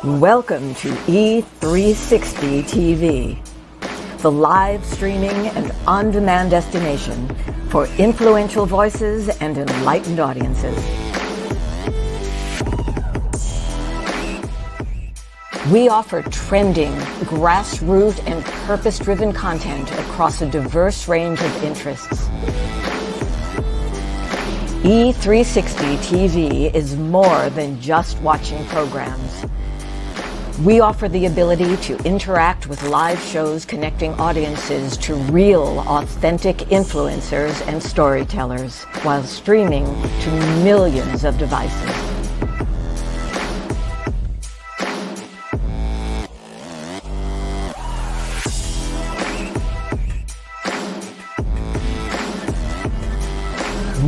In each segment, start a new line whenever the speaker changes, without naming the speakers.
Welcome to E360 TV, the live streaming and on-demand destination for influential voices and enlightened audiences. We offer trending, grassroots, and purpose-driven content across a diverse range of interests. E360 TV is more than just watching programs. We offer the ability to interact with live shows connecting audiences to real, authentic influencers and storytellers while streaming to millions of devices.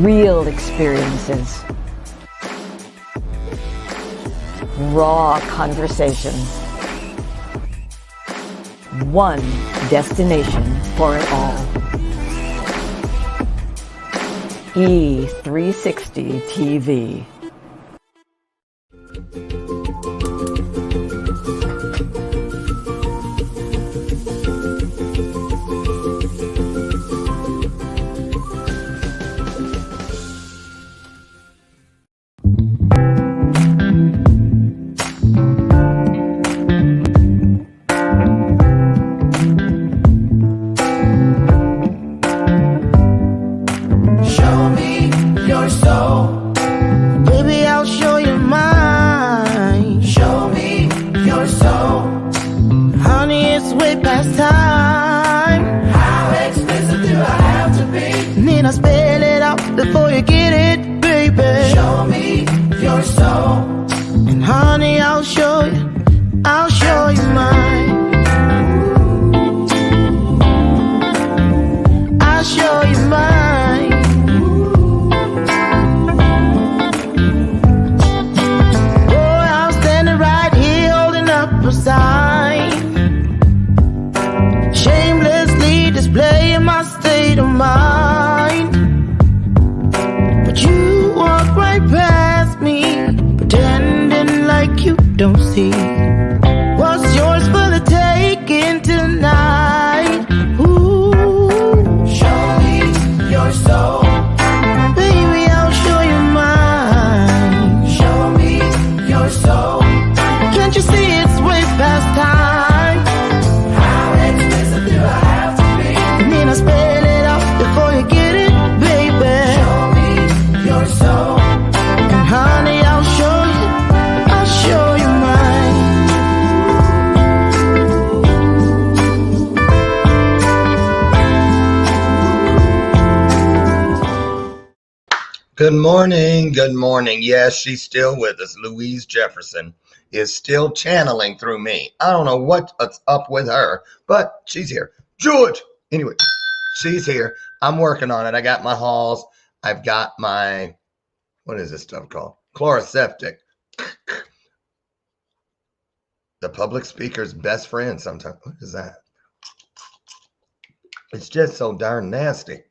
Real experiences. Raw conversations. One destination for it all. E360 TV.
Don't see what's yours for the taking tonight. Ooh, show me your soul, baby. I'll show you mine. Show me your soul. Can't you see it's way past time? How expensive do I have to be? Need I spell it out before you get it, baby? Show me your soul, and honey, I'll show you. I'll show you.
Good morning. Good morning. Yes, she's still with us. Louise Jefferson is still channeling through me. I don't know what's up with her, but she's here. George. Anyway, she's here. I'm working on it. I got my halls. I've got my, what is this stuff called? Chloroseptic. The public speaker's best friend sometimes. What is that? It's just so darn nasty.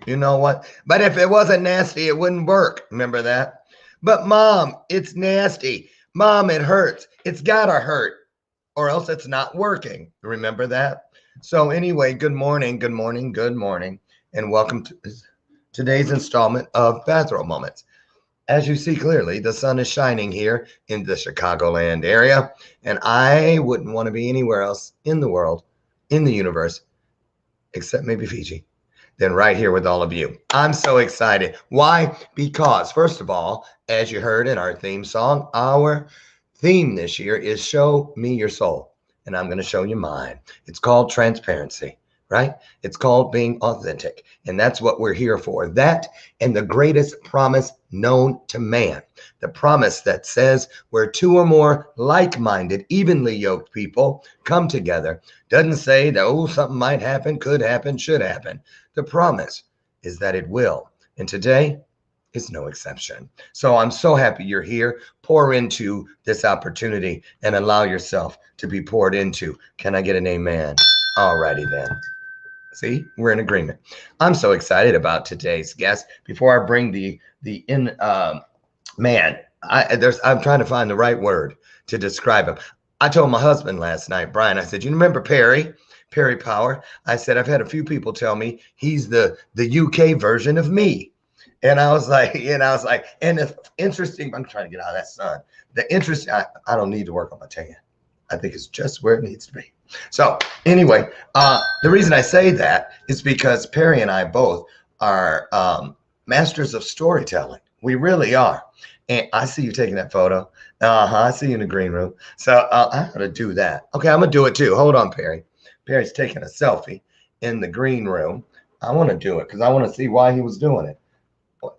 You know what? But if it wasn't nasty, it wouldn't work. Remember that? But Mom, it's nasty. Mom, it hurts. It's gotta hurt, or else it's not working. Remember that? So anyway, good morning, good morning, good morning, and welcome to today's installment of Bathrobe Moments. As you see clearly, the sun is shining here in the Chicagoland area, and I wouldn't want to be anywhere else in the world, in the universe, except maybe Fiji, than right here with all of you. I'm so excited. Why? Because, first of all, as you heard in our theme song, our theme this year is Show Me Your Soul, and I'm going to show you mine. It's called transparency, right? It's called being authentic, and that's what we're here for. That and the greatest promise known to man, the promise that says where two or more like-minded, evenly yoked people come together, doesn't say that, oh, something might happen, could happen, should happen. The promise is that it will. And today is no exception. So I'm so happy you're here. Pour into this opportunity and allow yourself to be poured into. Can I get an amen? All righty then. See, we're in agreement. I'm so excited about today's guest. Before I bring I'm trying to find the right word. to describe him. I told my husband last night, Brian, I said, you remember Perry Power? I said, I've had a few people tell me he's the UK version of me. And I was like, and it's interesting. I'm trying to get out of that sun. The interest, I don't need to work on my tan. I think it's just where it needs to be. So anyway, the reason I say that is because Perry and I both are masters of storytelling. We really are. And I see you taking that photo. I see you in the green room. So I gotta do that. Okay, I'm gonna do it too. Hold on, Perry. Perry's taking a selfie in the green room. I want to do it because I want to see why he was doing it.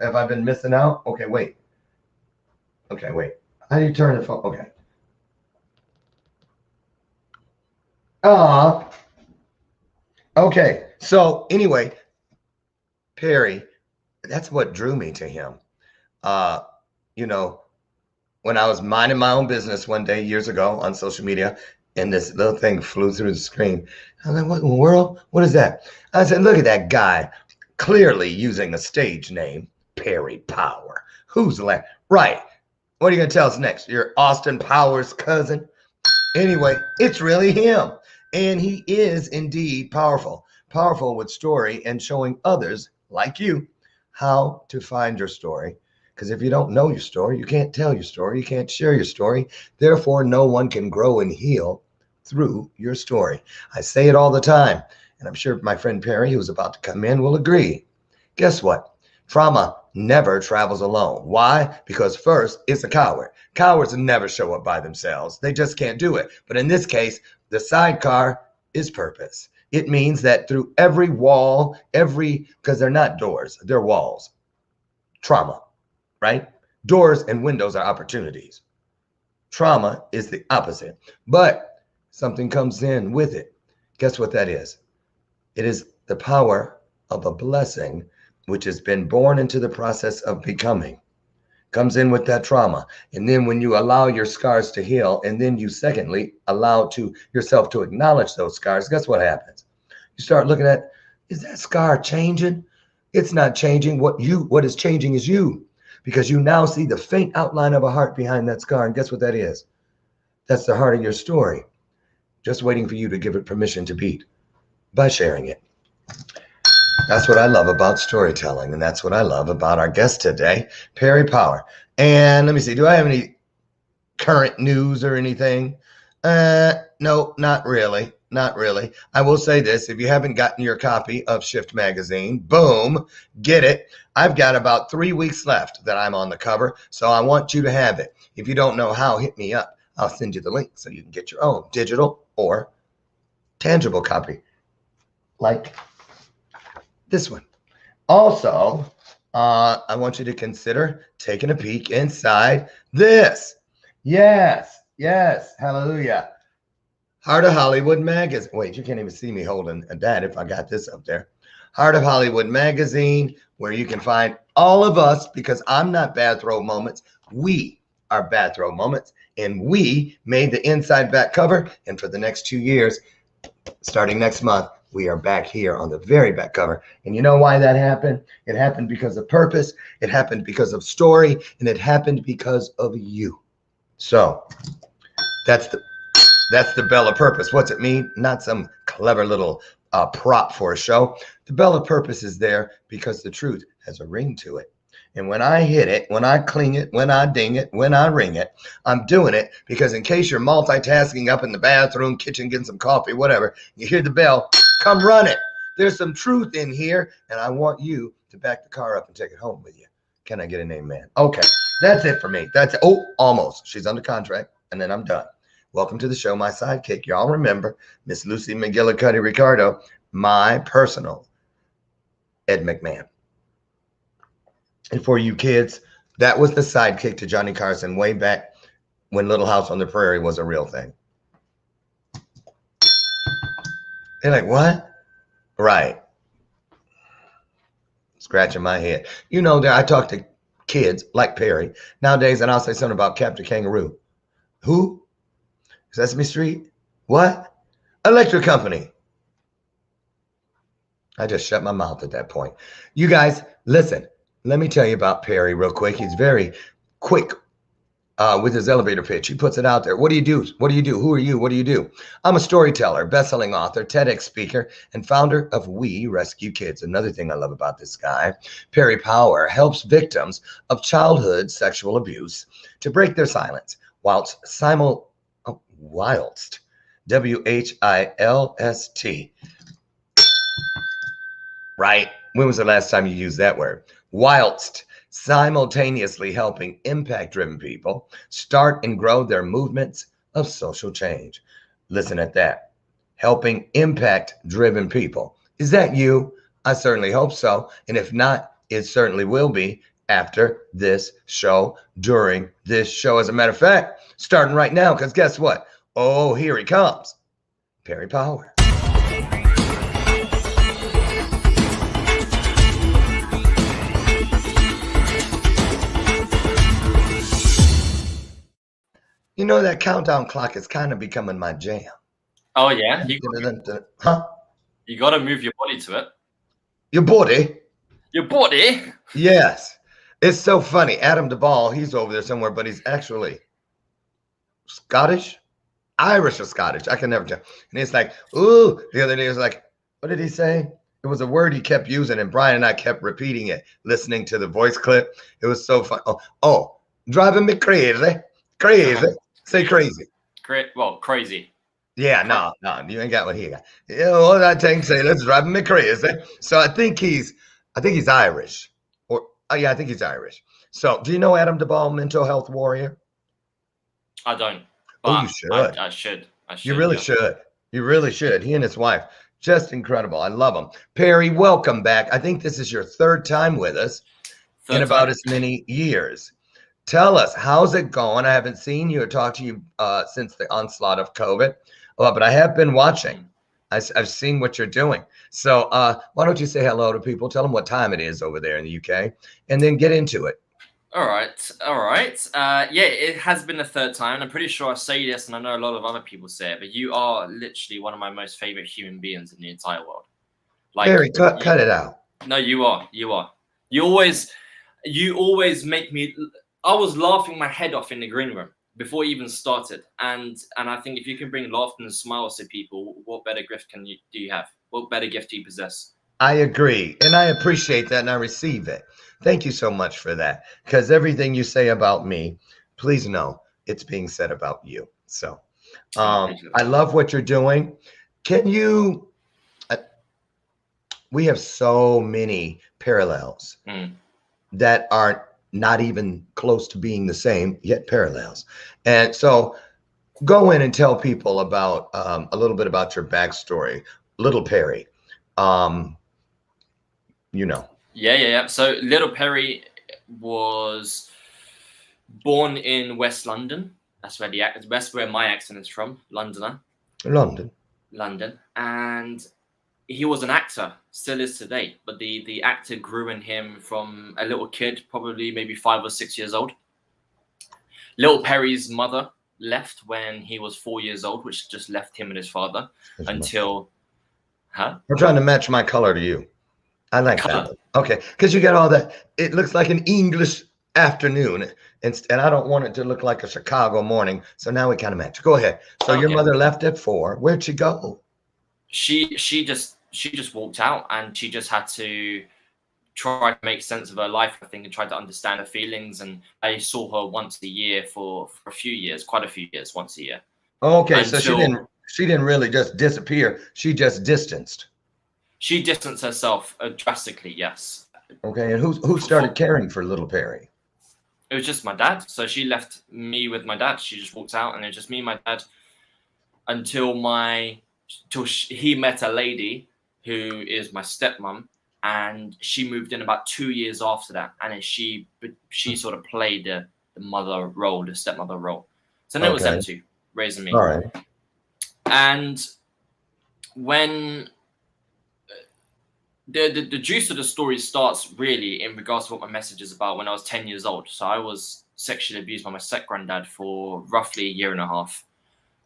Have I been missing out? Okay, wait. Okay, wait. How do you turn the phone? Okay. Okay. So anyway, Perry, that's what drew me to him. You know, when I was minding my own business one day years ago on social media, and this little thing flew through the screen. I was like, what in the world? What is that? I said, look at that guy, clearly using a stage name, Perry Power. Who's that? Right. What are you going to tell us next? You're Austin Powers' cousin? Anyway, it's really him. And he is indeed powerful. Powerful with story and showing others, like you, how to find your story. Because if you don't know your story, you can't tell your story, you can't share your story. Therefore, no one can grow and heal through your story. I say it all the time, and I'm sure my friend Perry, who's about to come in, will agree. Guess what? Trauma never travels alone. Why? Because first, it's a coward. Cowards never show up by themselves. They just can't do it. But in this case, the sidecar is purpose. It means that through every wall, because they're not doors, they're walls. Trauma. Right? Doors and windows are opportunities. Trauma is the opposite, but something comes in with it. Guess what that is? It is the power of a blessing which has been born into the process of becoming. Comes in with that trauma. And then when you allow your scars to heal, and then you secondly allow yourself to acknowledge those scars, guess what happens? You start looking at, is that scar changing? It's not changing. What is changing is you. Because you now see the faint outline of a heart behind that scar. And guess what that is? That's the heart of your story. Just waiting for you to give it permission to beat by sharing it. That's what I love about storytelling. And that's what I love about our guest today, Perry Power. And let me see, do I have any current news or anything? No, not really. Not really. I will say this. If you haven't gotten your copy of Shift Magazine, boom, get it. I've got about 3 weeks left that I'm on the cover, so I want you to have it. If you don't know how, hit me up. I'll send you the link so you can get your own digital or tangible copy, like this one. Also, I want you to consider taking a peek inside this. Yes, hallelujah. Heart of Hollywood Magazine. Wait, you can't even see me holding that if I got this up there. Heart of Hollywood Magazine, where you can find all of us, because I'm not Bathrobe Moments. We are Bathrobe Moments, and we made the inside back cover. And for the next 2 years, starting next month, we are back here on the very back cover. And you know why that happened? It happened because of purpose. It happened because of story, and it happened because of you. So that's the bell of purpose. What's it mean? Not some clever little prop for a show. The bell of purpose is there because the truth has a ring to it. And when I hit it, when I cling it, when I ding it, when I ring it, I'm doing it because in case you're multitasking up in the bathroom, kitchen, getting some coffee, whatever, you hear the bell, come run it. There's some truth in here, and I want you to back the car up and take it home with you. Can I get an amen? Okay, that's it for me. That's it. Oh, almost. She's under contract, and then I'm done. Welcome to the show, my sidekick. Y'all remember Miss Lucy McGillicuddy Ricardo, my personal Ed McMahon. And for you kids, that was the sidekick to Johnny Carson way back when Little House on the Prairie was a real thing. They're like, what? Right. Scratching my head. You know, I talk to kids like Perry nowadays, and I'll say something about Captain Kangaroo. Who? Sesame Street? What? Electric Company. I just shut my mouth at that point. You guys, listen, let me tell you about Perry real quick. He's very quick with his elevator pitch. He puts it out there. What do you do? What do you do? Who are you? What do you do? I'm a storyteller, best-selling author, TEDx speaker, and founder of We Rescue Kids. Another thing I love about this guy, Perry Power, helps victims of childhood sexual abuse to break their silence whilst WHILST. Right? When was the last time you used that word? Whilst simultaneously helping impact-driven people start and grow their movements of social change. Listen at that. Helping impact-driven people. Is that you? I certainly hope so. And if not, it certainly will be after this show, during this show. As a matter of fact, starting right now, because guess what? Oh, here he comes. Perry Power. You know, that countdown clock is kind of becoming my jam.
Oh, yeah?
Huh?
You got to move your body to it.
Your body?
Your body?
Yes. It's so funny. Adam Duvall, he's over there somewhere, but he's actually Scottish? Irish or Scottish. I can never tell. And he's like, ooh. The other day he was like, what did he say? It was a word he kept using, and Brian and I kept repeating it, listening to the voice clip. It was so fun. Oh, driving me crazy. Crazy. Say crazy.
Crazy.
Yeah, no, you ain't got what he got. You know what that thing say? That's driving me crazy. So I think he's Irish. Yeah, I think he's Irish. So do you know Adam Duvall, mental health warrior?
I don't.
But you should.
I should.
You really should. You really should. He and his wife, just incredible. I love them. Perry, welcome back. I think this is your third time with us in about as many years. Tell us, how's it going? I haven't seen you or talked to you since the onslaught of COVID, but I have been watching. I've seen what you're doing. So why don't you say hello to people? Tell them what time it is over there in the UK, and then get into it.
All right. Yeah, it has been the third time. I'm pretty sure I say this, and I know a lot of other people say it, but you are literally one of my most favorite human beings in the entire world.
Like, Perry, cut it out.
No, you are. You always make me. I was laughing my head off in the green room before it even started, and I think if you can bring laughter and smiles to people, what better gift do you have? What better gift do you possess?
I agree, and I appreciate that, and I receive it. Thank you so much for that, because everything you say about me, please know it's being said about you. So I love what you're doing. Can you? We have so many parallels that aren't not even close to being the same, yet parallels. And so go in and tell people about a little bit about your backstory, little Perry.
Yeah. So little Perry was born in West London. That's where my accent is from, Londoner.
London.
And he was an actor, still is today, but the actor grew in him from a little kid, probably maybe 5 or 6 years old. Little Perry's mother left when he was 4 years old, which just left him and his father until... Huh?
I'm trying to match my color to you. I like that. Okay, because you got all that. It looks like an English afternoon, and I don't want it to look like a Chicago morning, so now we kind of match. Go ahead. So your mother left at 4. Where'd she go? She
just walked out, and she just had to try to make sense of her life, I think, and try to understand her feelings. And I saw her once a year for a few years, quite a few years, once a year.
Okay, so she didn't really just disappear. She just distanced.
She distanced herself drastically, yes.
Okay, and who started caring for little Perry?
It was just my dad. So she left me with my dad. She just walked out, and it was just me and my dad until he met a lady who is my stepmom, and she moved in about 2 years after that, and she sort of played the mother role, the stepmother role. So then it was them two raising me.
All right.
And when the juice of the story starts really in regards to what my message is about, when I was 10 years old. So I was sexually abused by my step-granddad for roughly a year and a half.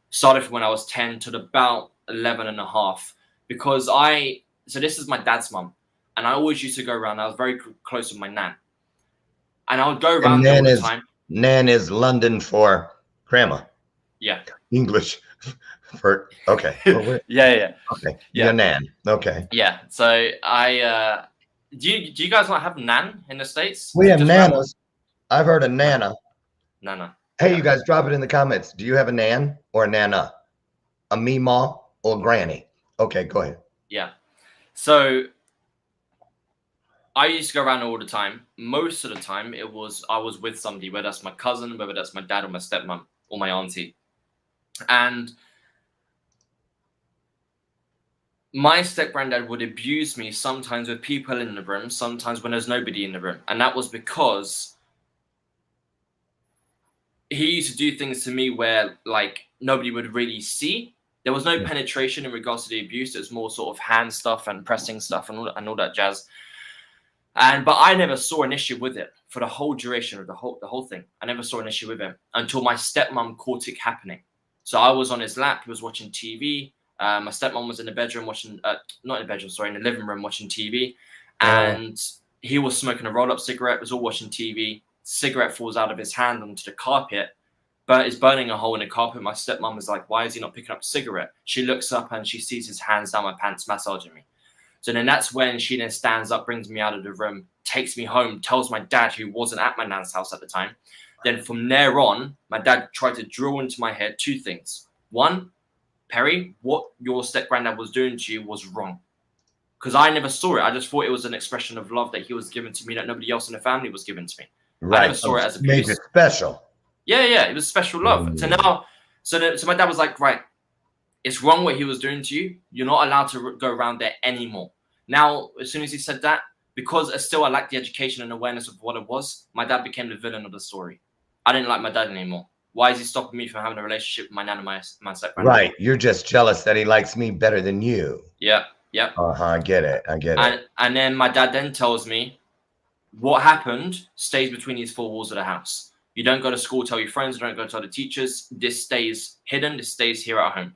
Started from when I was 10 to about 11 and a half, because so this is my dad's mum, and I always used to go around. I was very close with my nan, and I would go around all the time.
Nan is London for grandma.
Yeah.
English for okay. Oh,
Yeah.
okay.
Yeah.
Your Nan. Okay.
Yeah. So I do you guys not have Nan in the States?
We
Is it
have
just grandma?
nanas. I've heard of Nana.
Nana.
Hey,
Yeah.
you guys, drop it in the comments. Do you have a Nan or a Nana? A Meemaw or Granny? Okay, go ahead.
Yeah. So I used to go around all the time. Most of the time, I was with somebody, whether that's my cousin, whether that's my dad or my stepmom or my auntie. And my step granddad would abuse me sometimes with people in the room, sometimes when there's nobody in the room. And that was because he used to do things to me where like nobody would really see. There was no penetration in regards to the abuse. It was more sort of hand stuff and pressing stuff and all that jazz. But I never saw an issue with it for the whole duration of the whole thing. I never saw an issue with it until my stepmom caught it happening. So I was on his lap. He was watching TV. My stepmom was in the bedroom watching, not in the bedroom, sorry, in the living room watching TV. And he was smoking a roll-up cigarette, was all watching TV. Cigarette falls out of his hand onto the carpet, but it's burning a hole in the carpet. My stepmom is like, why is he not picking up the cigarette? She looks up and she sees his hands down my pants massaging me. So then that's when she then stands up, brings me out of the room, takes me home, tells my dad, who wasn't at my nan's house at the time. Then from there on, my dad tried to drill into my head two things. One, Perry, what your step-granddad was doing to you was wrong. Because I never saw it. I just thought it was an expression of love that he was giving to me that nobody else in the family was giving to me.
Right.
I never saw it as abuse.
Made it special.
Yeah, it was special love. So my dad was like, right, it's wrong what he was doing to you. You're not allowed to go around there anymore. Now, as soon as he said that, because still I lacked the education and awareness of what it was, my dad became the villain of the story. I didn't like my dad anymore. Why is he stopping me from having a relationship with my nan and my step-grandma?
Right. You're just jealous that he likes me better than you.
Yeah.
I get it.
And then my dad then tells me, what happened stays between these four walls of the house. You don't go to school, tell your friends, you don't go to other teachers. This stays hidden. This stays here at home.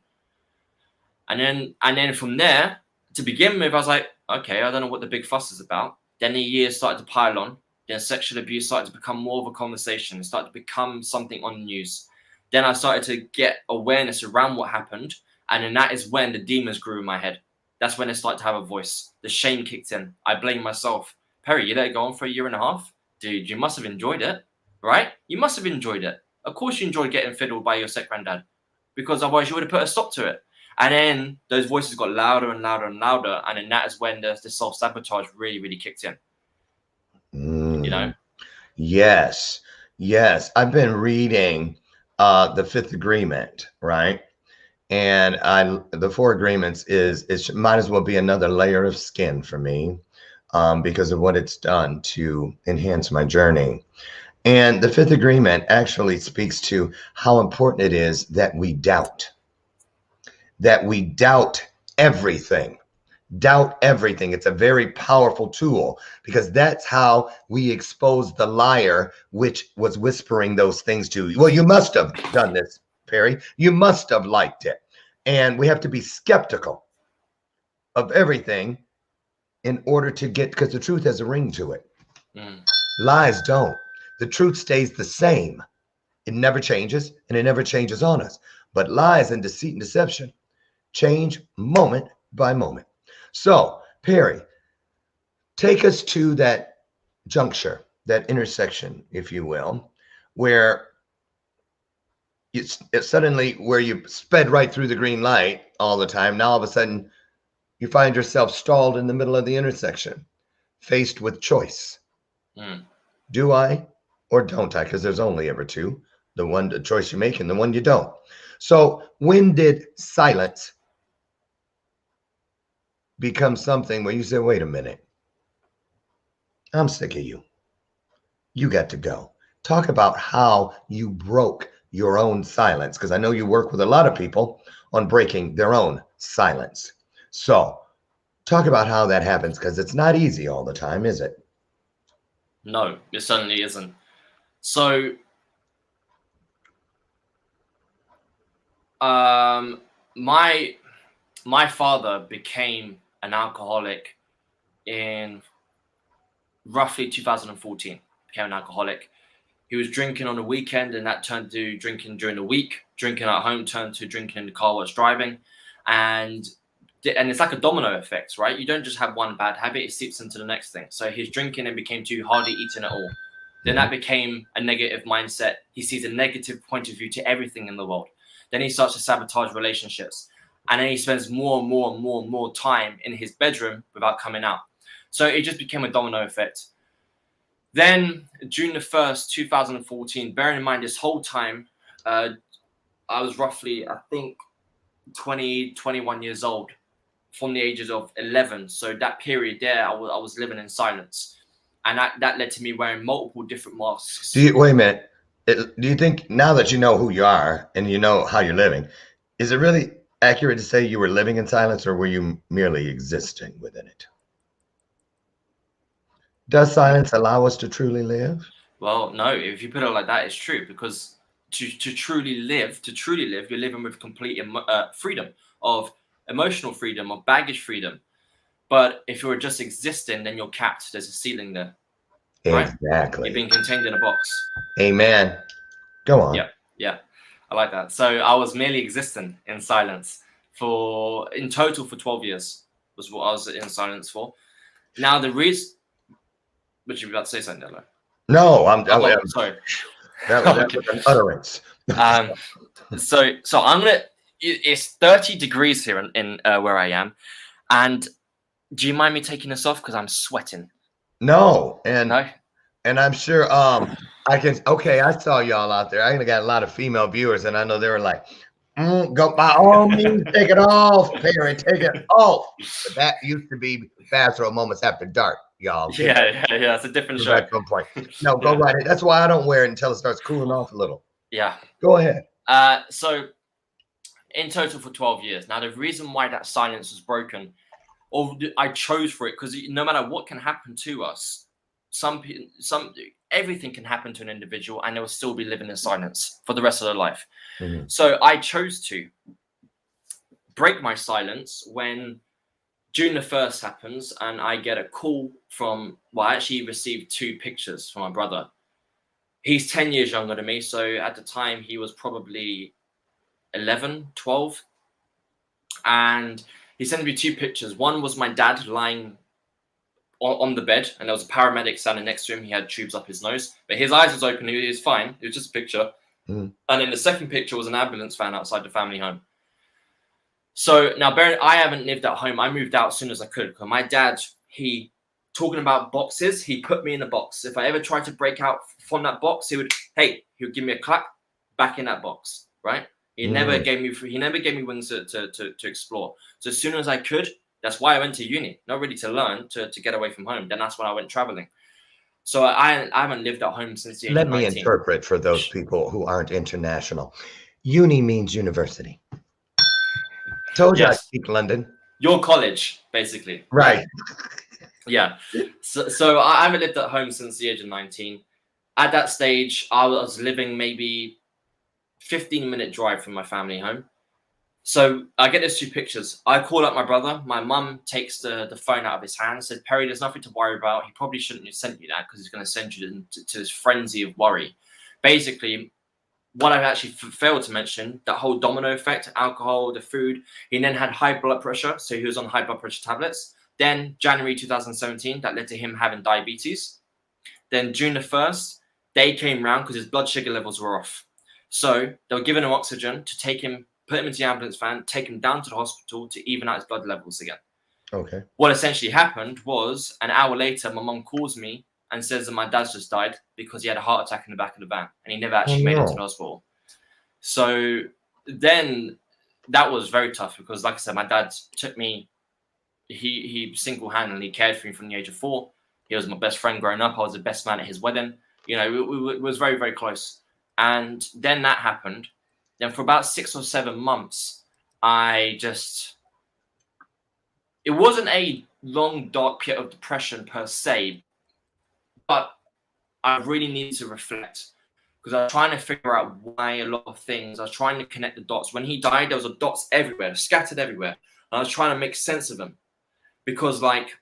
And then from there, to begin with, I was like, okay, I don't know what the big fuss is about. Then the years started to pile on. Then sexual abuse started to become more of a conversation. It started to become something on the news. Then I started to get awareness around what happened. And then that is when the demons grew in my head. That's when it started to have a voice. The shame kicked in. I blamed myself. Perry, you let it go on for a year and a half? Dude, you must have enjoyed it, right? You must have enjoyed it. Of course you enjoyed getting fiddled by your step-granddad, because otherwise you would have put a stop to it. And then those voices got louder and louder and louder. And then that is when the self-sabotage really, really kicked in. You know?
Yes. I've been reading The Fifth Agreement, right? And the Four Agreements it might as well be another layer of skin for me because of what it's done to enhance my journey. And the Fifth Agreement actually speaks to how important it is that we doubt everything. Doubt everything. It's a very powerful tool because that's how we expose the liar, which was whispering those things to you. Well, you must have done this, Perry. You must have liked it. And we have to be skeptical of everything in order to get, because the truth has a ring to it. Lies don't. The truth stays the same. It never changes, and it never changes on us. But lies and deceit and deception change moment by moment. So, Perry, take us to that juncture, that intersection, if you will, where it's suddenly where you sped right through the green light all the time. Now, all of a sudden, you find yourself stalled in the middle of the intersection, faced with choice. Do I or don't I? Because there's only ever two, the choice you make and the one you don't. So when did silence become something where you say, wait a minute, I'm sick of you. You got to go. Talk about how you broke your own silence, because I know you work with a lot of people on breaking their own silence. So talk about how that happens, because it's not easy all the time, is it?
No, it certainly isn't. So my father became an alcoholic in roughly 2014. Became an alcoholic. He was drinking on the weekend, and that turned to drinking during the week. Drinking at home turned to drinking in the car while driving, and it's like a domino effect, right? You don't just have one bad habit; it seeps into the next thing. So his drinking then became too hardly eating it all. Then that became a negative mindset. He sees a negative point of view to everything in the world. Then he starts to sabotage relationships, and then he spends more and more and more and more time in his bedroom without coming out. So it just became a domino effect. Then June the 1st, 2014, bearing in mind this whole time, I was roughly, I think, 20, 21 years old from the ages of 11. So that period there, I was living in silence. And that led to me wearing multiple different masks.
Wait a minute. Do you think, now that you know who you are and you know how you're living, is it really accurate to say you were living in silence, or were you merely existing within it? Does silence allow us to truly live?
Well, no, if you put it like that, it's true, because to truly live, you're living with complete freedom, of emotional freedom, of baggage freedom. But if you're just existing, then you're capped. There's a ceiling there. Right?
Exactly.
You're being contained in a box.
Amen. Go on.
Yeah. I like that. So I was merely existing in silence in total for 12 years was what I was in silence for. Now the reason... Would you be about to say something, Delo?
No, I'm
sorry.
That was an utterance.
So I'm gonna. It's 30 degrees here in where I am, and do you mind me taking this off because I'm sweating?
No,
No?
and I'm sure I can. Okay, I saw y'all out there. I got a lot of female viewers, and I know they were like, "Go by all means, take it off, Perry, take it off." But that used to be Bathrobe Moments After Dark, y'all.
Yeah. It's a different show.
At some point. No, go right ahead. That's why I don't wear it until it starts cooling off a little.
Yeah.
Go ahead.
So in total for 12 years. Now the reason why that silence was broken, or I chose for it, because no matter what can happen to us, everything can happen to an individual, and they will still be living in silence for the rest of their life. So I chose to break my silence when June the 1st happens, and I get a call from, well, I actually received 2 pictures from my brother. He's 10 years younger than me, so at the time he was probably 11, 12. And he sent me 2 pictures. One was my dad lying on the bed, and there was a paramedic standing next to him. He had tubes up his nose, but his eyes was open. He was fine. It was just a picture. And then the second picture was an ambulance van outside the family home. So now, I haven't lived at home. I moved out as soon as I could, because my dad, talking about boxes, he put me in a box. If I ever tried to break out from that box, he would give me a clap back in that box, right? He never gave me wings to explore. So as soon as I could, that's why I went to uni, not really to learn, to get away from home. Then that's when I went traveling. So I haven't lived at home since the age of 19.
Let me interpret for those people who aren't international. Uni means university. Told you I speak London.
Your college, basically.
Right.
Yeah. So I haven't lived at home since the age of 19. At that stage, I was living maybe 15-minute drive from my family home. So I get those 2 pictures. I call up my brother. My mum takes the phone out of his hand, said, "Perry, there's nothing to worry about. He probably shouldn't have sent you that, because he's going to send you to this frenzy of worry." Basically, what I've actually failed to mention, that whole domino effect, alcohol, the food. He then had high blood pressure, so he was on high blood pressure tablets. Then January 2017, that led to him having diabetes. Then June the 1st, they came round because his blood sugar levels were off. So they were giving him oxygen to take him, put him into the ambulance van, take him down to the hospital to even out his blood levels again. Okay. What essentially happened was, an hour later, my mum calls me and says that my dad's just died because he had a heart attack in the back of the van, and he never actually made it to the hospital. So then that was very tough, because, like I said, my dad took me, he single-handedly cared for me from the age of 4. He was my best friend growing up. I was the best man at his wedding. You know, we was very, very close. And then that happened. Then for about 6 or 7 months, it wasn't a long, dark pit of depression per se, but I really needed to reflect, because I was trying to figure out why a lot of things. I was trying to connect the dots. When he died, there was dots everywhere, scattered everywhere. And I was trying to make sense of them, because like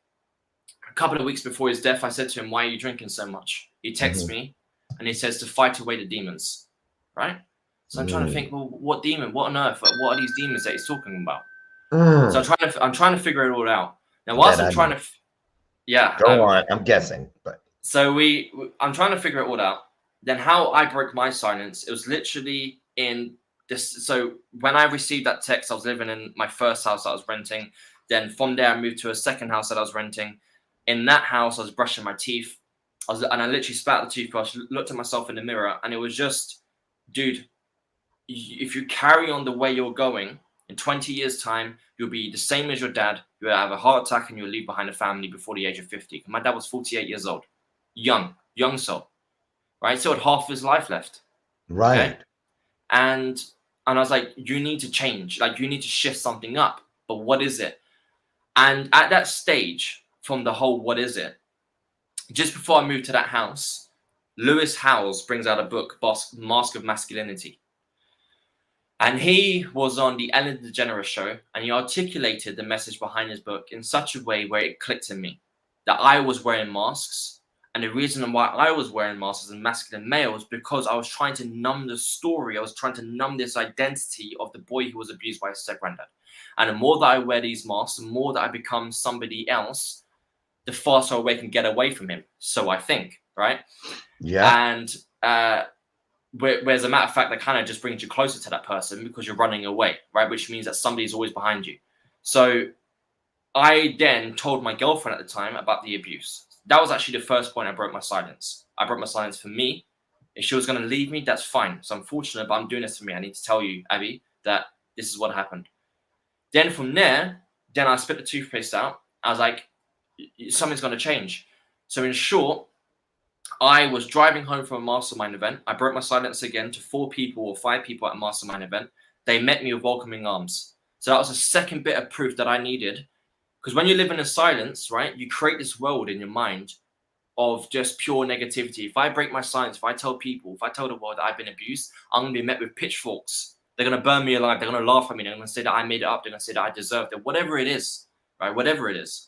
a couple of weeks before his death, I said to him, "Why are you drinking so much?" He texted me, and he says to fight away the demons, right? So I'm trying to think, well, what demon? What on earth? What are these demons that he's talking about? So I'm trying to figure it all out. Now, whilst I'm trying to,
Go on. I'm guessing, but
so I'm trying to figure it all out. Then how I broke my silence, it was literally in this. So when I received that text, I was living in my first house that I was renting. Then from there, I moved to a second house that I was renting. In that house, I was brushing my teeth. And I literally spat the toothbrush, looked at myself in the mirror, and it was just, dude, if you carry on the way you're going, in 20 years' time, you'll be the same as your dad. You'll have a heart attack and you'll leave behind a family before the age of 50. My dad was 48 years old. Young soul, right? So had half of his life left.
Right.
Okay? And I was like, you need to change. Like, you need to shift something up. But what is it? And at that stage, from the whole what is it, just before I moved to that house, Lewis Howes brings out a book, Mask of Masculinity. And he was on the Ellen DeGeneres show, and he articulated the message behind his book in such a way where it clicked in me that I was wearing masks. And the reason why I was wearing masks as a masculine male was because I was trying to numb the story. I was trying to numb this identity of the boy who was abused by his step-granddad. And the more that I wear these masks, the more that I become somebody else, the faster away can get away from him. So I think, right?
Yeah.
And whereas a matter of fact, that kind of just brings you closer to that person because you're running away, right? Which means that somebody's always behind you. So I then told my girlfriend at the time about the abuse. That was actually the first point I broke my silence. I broke my silence for me. If she was going to leave me, that's fine. It's unfortunate, but I'm doing this for me. I need to tell you, Abby, that this is what happened. Then from there, then I spit the toothpaste out. I was like, something's going to change. So in short, I was driving home from a mastermind event. I broke my silence again to 4 people or 5 people at a mastermind event. They met me with welcoming arms. So that was the second bit of proof that I needed. Because when you live in a silence, right, you create this world in your mind of just pure negativity. If I break my silence, if I tell the world that I've been abused, I'm going to be met with pitchforks. They're going to burn me alive. They're going to laugh at me. They're going to say that I made it up. They're going to say that I deserved it. Whatever it is, right, whatever it is,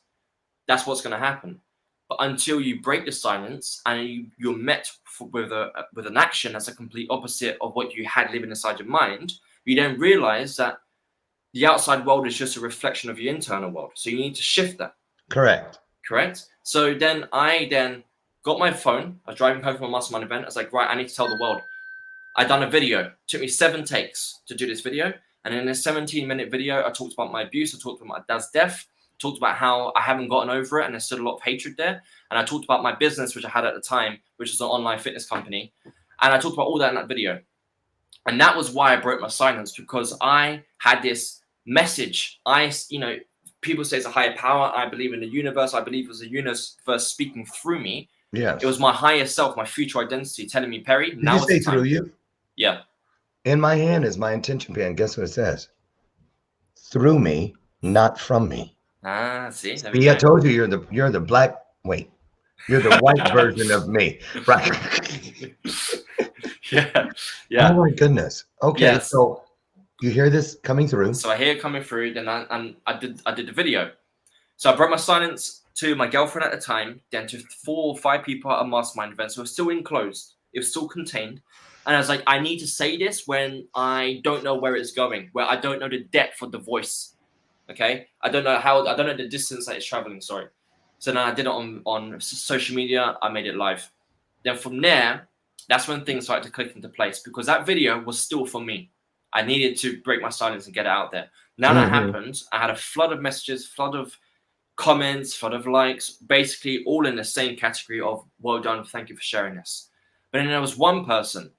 that's what's going to happen. But until you break the silence and you're met with an action that's a complete opposite of what you had living inside your mind, you then realize that the outside world is just a reflection of your internal world. So you need to shift that.
Correct.
So then I got my phone. I was driving home from a mastermind event. I was like, right, I need to tell the world. I done a video. It took me 7 takes to do this video. And in a 17-minute video, I talked about my abuse. I talked about my dad's death. Talked about how I haven't gotten over it and there's still a lot of hatred there. And I talked about my business, which I had at the time, which was an online fitness company. And I talked about all that in that video. And that was why I broke my silence, because I had this message. People say it's a higher power. I believe in the universe. I believe it was the universe speaking through me.
Yes.
It was my higher self, my future identity telling me, Perry,
Did
now
you
is
say
the time.
through you?
Yeah.
In my hand is my intention pen. Guess what it says? Through me, not from me.
Ah, see?
See, I told you you're the black. Wait, you're the white version of me, right?
Yeah.
Oh my goodness. Okay,
Yes.
so you hear this coming through.
So I hear it coming through. Then I did the video. So I broke my silence to my girlfriend at the time, then to 4 or 5 people at a mastermind event. So it was still enclosed. It was still contained. And I was like, I need to say this when I don't know where it's going, where I don't know the depth of the voice. Okay, I don't know the distance that it's traveling. Sorry. So then I did it on social media. I made it live. Then from there, that's when things started to click into place, because that video was still for me. I needed to break my silence and get it out there. Now that happened, I had a flood of messages, flood of comments, flood of likes, basically all in the same category of well done, thank you for sharing this. But then there was one person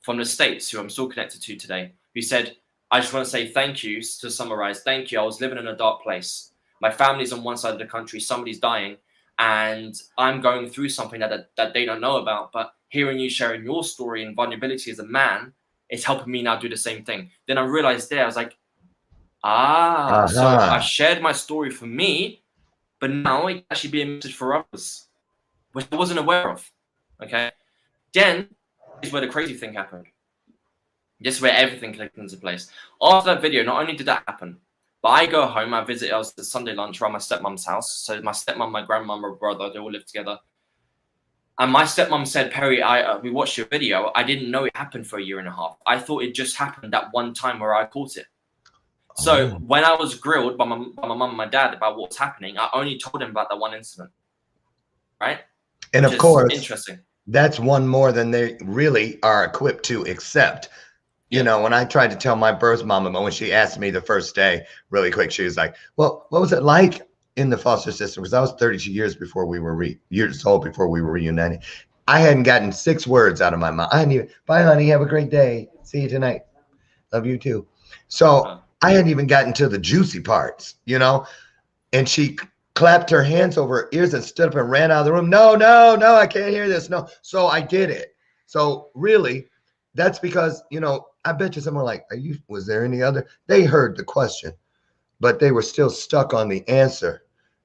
from the States who I'm still connected to today who said, I just want to say thank you. To summarize, thank you. I was living in a dark place. My family's on one side of the country. Somebody's dying. And I'm going through something that they don't know about. But hearing you sharing your story and vulnerability as a man is helping me now do the same thing. Then I realized I was like, so I shared my story for me, but now it can actually be a message for others, which I wasn't aware of. Okay. Then is where the crazy thing happened. This is where everything clicked into place. After that video, not only did that happen, but I go home, I was at Sunday lunch around my stepmom's house. So my stepmom, my grandmom, my brother, they all live together. And my stepmom said, Perry, we watched your video. I didn't know it happened for a year and a half. I thought it just happened that one time where I caught it. So when I was grilled by my mum and my dad about what's happening, I only told them about that one incident. Right?
And of course,
interesting.
That's one more than they really are equipped to accept. You know, when I tried to tell my birth mama, when she asked me the first day, really quick, she was like, well, what was it like in the foster system? Because I was 32 years before we were before we were reunited. I hadn't gotten 6 words out of my mouth. I hadn't even, bye, honey, have a great day. See you tonight. Love you too. So I hadn't even gotten to the juicy parts, you know, and she clapped her hands over her ears and stood up and ran out of the room. No, I can't hear this. No. So I did it. So really, that's because, you know, I bet you someone like, was there any other? They heard the question, but they were still stuck on the answer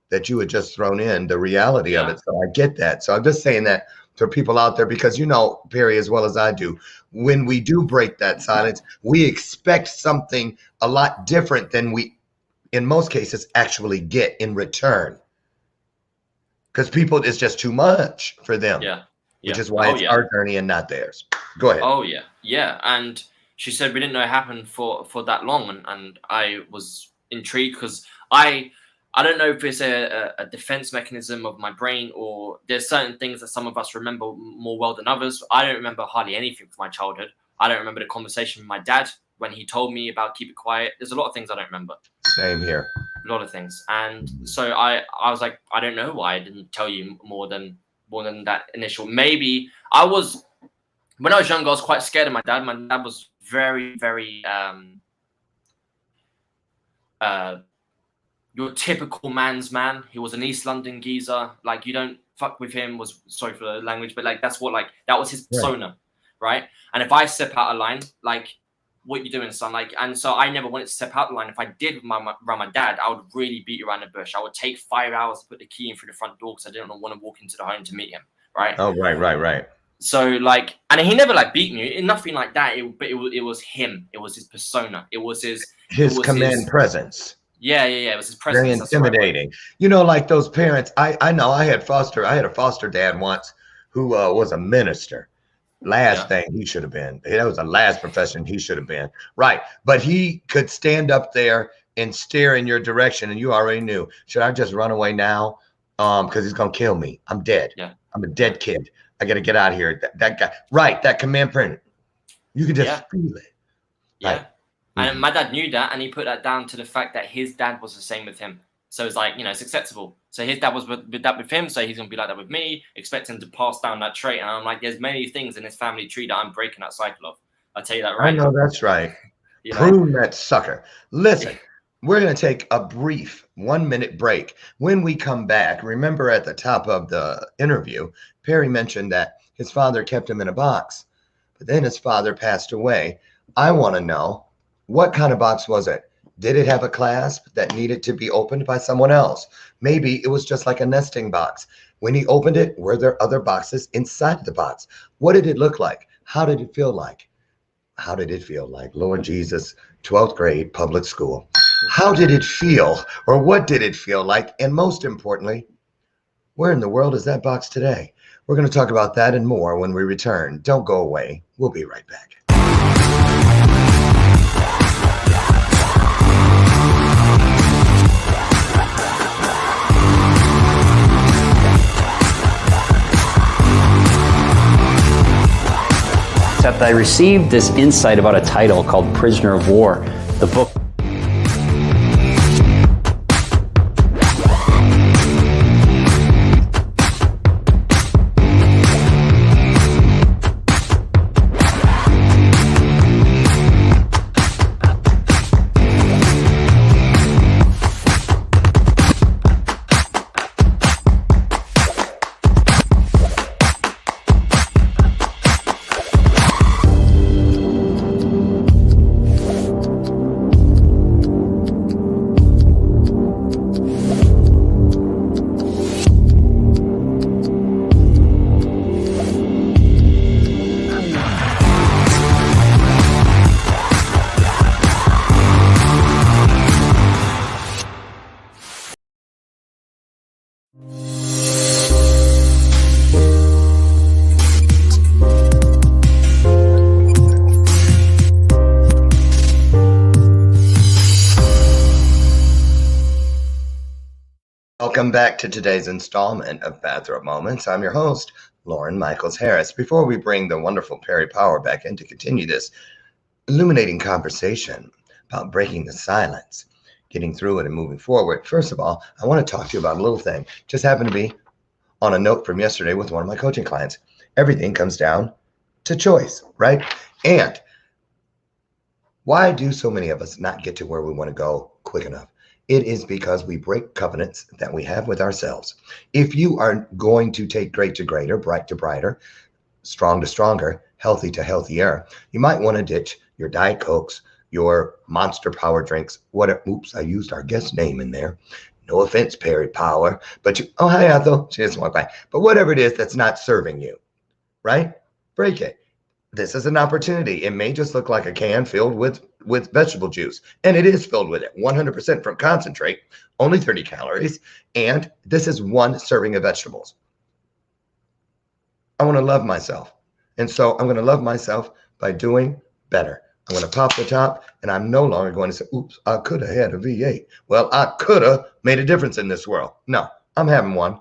that you had just thrown in, the reality of it. So I get that. So I'm just saying that to people out there, because you know, Perry, as well as I do, when we do break that silence, we expect something a lot different than we, in most cases, actually get in return. Because people, it's just too much for them. Which is why it's our journey and not theirs. Go ahead.
Oh, yeah. Yeah. And she said we didn't know it happened for that long. And I was intrigued because I don't know if it's a defense mechanism of my brain, or there's certain things that some of us remember more well than others. I don't remember hardly anything from my childhood. I don't remember the conversation with my dad when he told me about keep it quiet. There's a lot of things I don't remember.
Same here.
A lot of things. And so I was like, I don't know why I didn't tell you more than that initial. Maybe when I was younger, I was quite scared of my dad. My dad was very, very your typical man's man. He was an East London geezer. Like, you don't fuck with him, sorry for the language, but like that was his persona, right? And if I step out of line, like, what you doing, son? Like, and so I never wanted to step out the line. If I did around my dad, I would really beat around the bush. I would take 5 hours to put the key in through the front door because I didn't want to walk into the home to meet him, right?
Oh, right.
So like, and he never like beat me, nothing like that. It was him. It was his persona. It was his
command presence.
Yeah. It was his presence.
Very intimidating. You know, like those parents. I know. I had a foster dad once who was a minister. Last thing he should have been. That was the last profession he should have been. Right. But he could stand up there and stare in your direction, and you already knew. Should I just run away now? Because he's gonna kill me. I'm dead. Yeah. I'm a dead kid. I gotta get out of here. That guy. Right. That command print. You can just feel it.
Yeah.
Like,
and my dad knew that, and he put that down to the fact that his dad was the same with him. So it's like, you know, it's acceptable. So his dad was with that with him, so he's gonna be like that with me. Expect him to pass down that trait, and I'm like, there's many things in this family tree that I'm breaking that cycle of. I'll tell you that right now.
I know that's right. Prune that sucker. Listen, we're gonna take a brief 1-minute break. When we come back, remember at the top of the interview, Perry mentioned that his father kept him in a box, but then his father passed away. I want to know, what kind of box was it? Did it have a clasp that needed to be opened by someone else? Maybe it was just like a nesting box. When he opened it, were there other boxes inside the box? What did it look like? How did it feel like? How did it feel like? Lord Jesus, 12th grade public school. How did it feel, or what did it feel like? And most importantly, where in the world is that box today? We're going to talk about that and more when we return. Don't go away. We'll be right back.
Except I received this insight about a title called Prisoner of War. The book
Welcome back to today's installment of Bathrobe Moments. I'm your host, Lauren Michaels Harris. Before we bring the wonderful Perry Power back in to continue this illuminating conversation about breaking the silence, getting through it and moving forward, first of all, I want to talk to you about a little thing. Just happened to be on a note from yesterday with one of my coaching clients. Everything comes down to choice, right? And why do so many of us not get to where we want to go quick enough? It is because we break covenants that we have with ourselves. If you are going to take great to greater, bright to brighter, strong to stronger, healthy to healthier, you might want to ditch your Diet Cokes, your Monster Power drinks. Oops, I used our guest name in there. No offense, Perry Power, but oh, hi, Ethel. She just walked by. But whatever it is that's not serving you, right? Break it. This is an opportunity. It may just look like a can filled with vegetable juice, and it is filled with it, 100% from concentrate, only 30 calories, and this is one serving of vegetables. I want to love myself, and so I'm going to love myself by doing better. I'm going to pop the top, and I'm no longer going to say, oops, I could have had a V8. Well, I could have made a difference in this world. No, I'm having one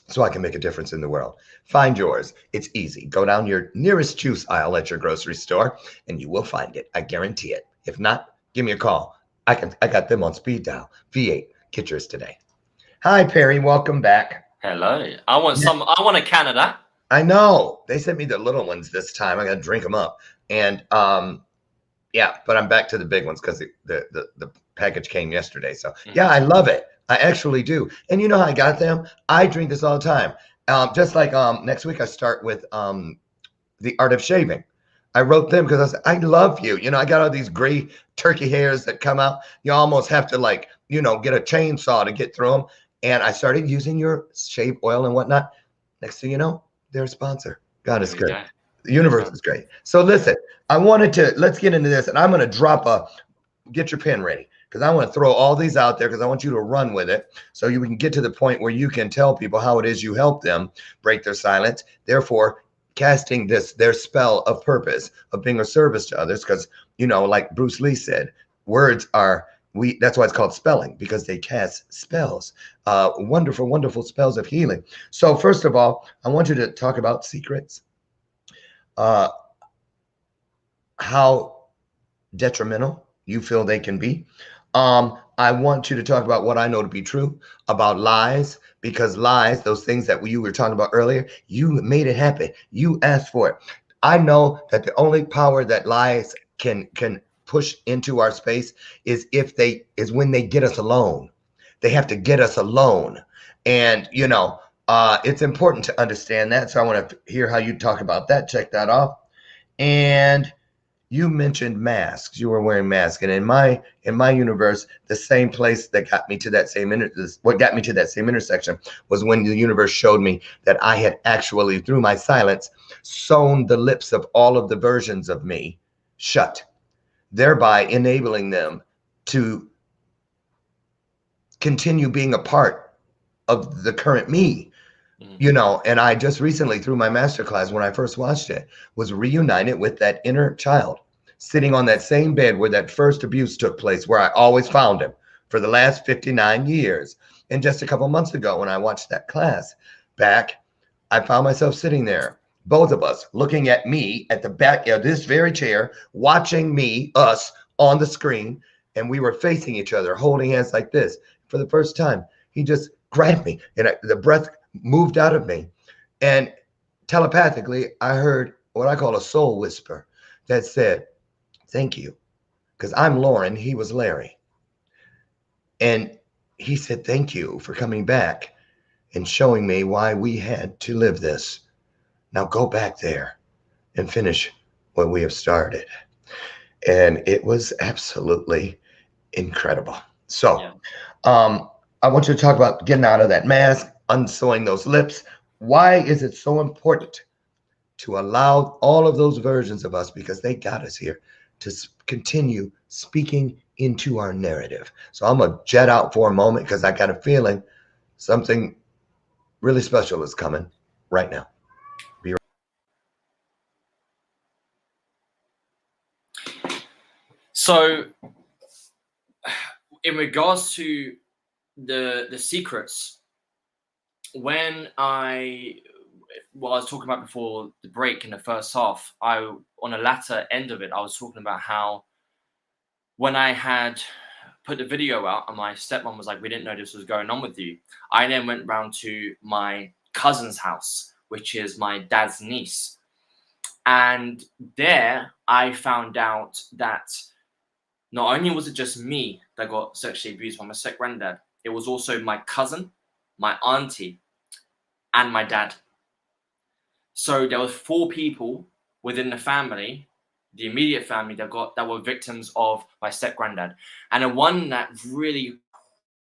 so I can make a difference in the world. Find yours. It's easy. Go down your nearest juice aisle at your grocery store, and you will find it. I guarantee it. If not, give me a call. I got them on speed dial. V8. Get yours today. Hi, Perry. Welcome back.
Hello. I want a can of that.
I know. They sent me the little ones this time. I got to drink them up. And yeah, but I'm back to the big ones because the package came yesterday. So yeah, I love it. I actually do. And you know how I got them? I drink this all the time. Just like next week I start with The Art of Shaving. I wrote them because I said, I love you. You know, I got all these gray turkey hairs that come out. You almost have to get a chainsaw to get through them. And I started using your shave oil and whatnot. Next thing you know, they're a sponsor. God is good. The universe is great. So listen, let's get into this, and I'm going to get your pen ready, because I want to throw all these out there because I want you to run with it so you can get to the point where you can tell people how it is you help them break their silence, therefore casting their spell of purpose of being of service to others, because, like Bruce Lee said, words are, that's why it's called spelling, because they cast spells, wonderful, wonderful spells of healing. So first of all, I want you to talk about secrets. How detrimental you feel they can be. I want you to talk about what I know to be true about lies, because lies, those things that you were talking about earlier, you made it happen. You asked for it. I know that the only power that lies can push into our space is when they get us alone. They have to get us alone. And, it's important to understand that. So I want to hear how you talk about that. Check that off. And you mentioned masks. You were wearing masks, and in my universe, the same place that got me to that same intersection was when the universe showed me that I had actually, through my silence, sewn the lips of all of the versions of me shut, thereby enabling them to continue being a part of the current me. And I just recently, through my masterclass, when I first watched it, was reunited with that inner child sitting on that same bed where that first abuse took place, where I always found him for the last 59 years. And just a couple months ago, when I watched that class back, I found myself sitting there, both of us looking at me at the back of this very chair, watching us on the screen. And we were facing each other, holding hands like this. For the first time, he just grabbed me, and the breath moved out of me, and telepathically I heard what I call a soul whisper that said, thank you, because I'm Lauren, he was Larry. And he said, thank you for coming back and showing me why we had to live this. Now go back there and finish what we have started. And it was absolutely incredible. So I want you to talk about getting out of that mask, unsewing those lips. Why is it so important to allow all of those versions of us, because they got us here, to continue speaking into our narrative? So I'm going to jet out for a moment because I got a feeling something really special is coming right now. Be right.
So in regards to the secrets, when I was talking about before the break in the first half, I on the latter end of it, I was talking about how when I had put the video out and my stepmom was like, we didn't know this was going on with you. I then went round to my cousin's house, which is my dad's niece. And there I found out that not only was it just me that got sexually abused by my step granddad, it was also my cousin, my auntie, and my dad. So there was 4 people within the family, the immediate family, that were victims of my step granddad. And the one that really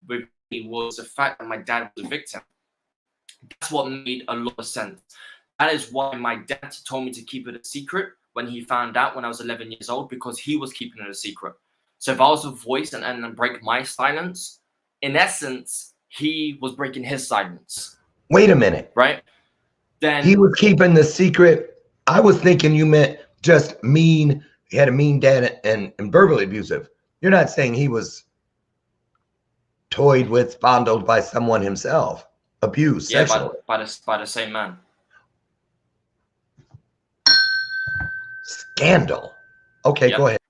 with me was the fact that my dad was a victim. That's what made a lot of sense. That is why my dad told me to keep it a secret when he found out when I was 11 years old, because he was keeping it a secret. So if I was to voice and break my silence, in essence, he was breaking his silence.
Wait a minute.
Right? Then
he was keeping the secret. I was thinking you meant just mean. He had a mean dad and verbally abusive. You're not saying he was toyed with, fondled by someone himself, abused sexually.
by the same man.
Scandal. Okay,
Yep.
Go ahead.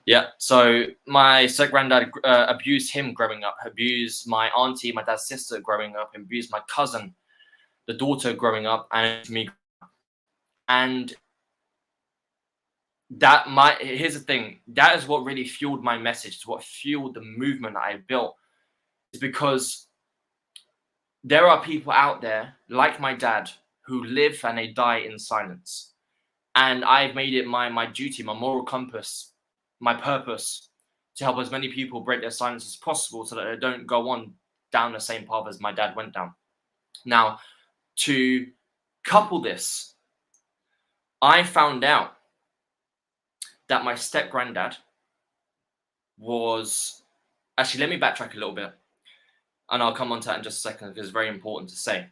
Yeah, so my step granddad abused him growing up, abused my auntie, my dad's sister growing up, abused my cousin, the daughter growing up, and me. And here's the thing, that is what really fueled my message. It's what fueled the movement that I built. It's because there are people out there like my dad who live and they die in silence. And I've made it my duty, my moral compass, my purpose to help as many people break their silence as possible so that they don't go on down the same path as my dad went down. Now, to couple this, I found out that my step granddad was actually, let me backtrack a little bit and I'll come on to that in just a second because it's very important to say.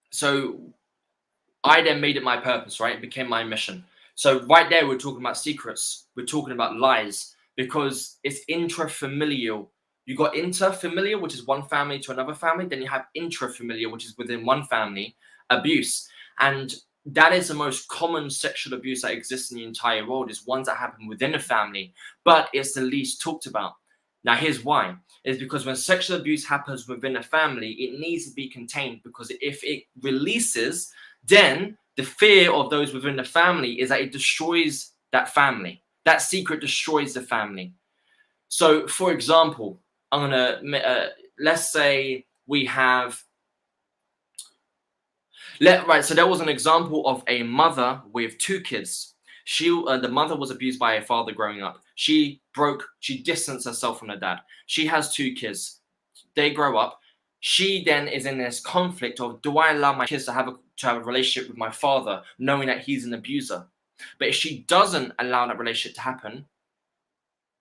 So I then made it my purpose, right? It became my mission. So right there, we're talking about secrets. We're talking about lies because it's intrafamilial. You got interfamilial, which is one family to another family. Then you have intrafamilial, which is within one family, abuse. And that is the most common sexual abuse that exists in the entire world, is ones that happen within a family, but it's the least talked about. Now, here's why. It's because when sexual abuse happens within a family, it needs to be contained, because if it releases, then the fear of those within the family is that it destroys that family. That secret destroys the family. So, for example, I'm gonna let's say we have so there was an example of a mother with 2 kids. The mother was abused by her father growing up. She distanced herself from her dad. She has 2 kids. They grow up. She then is in this conflict of, do I allow my kids to have a relationship with my father, knowing that he's an abuser? But if she doesn't allow that relationship to happen,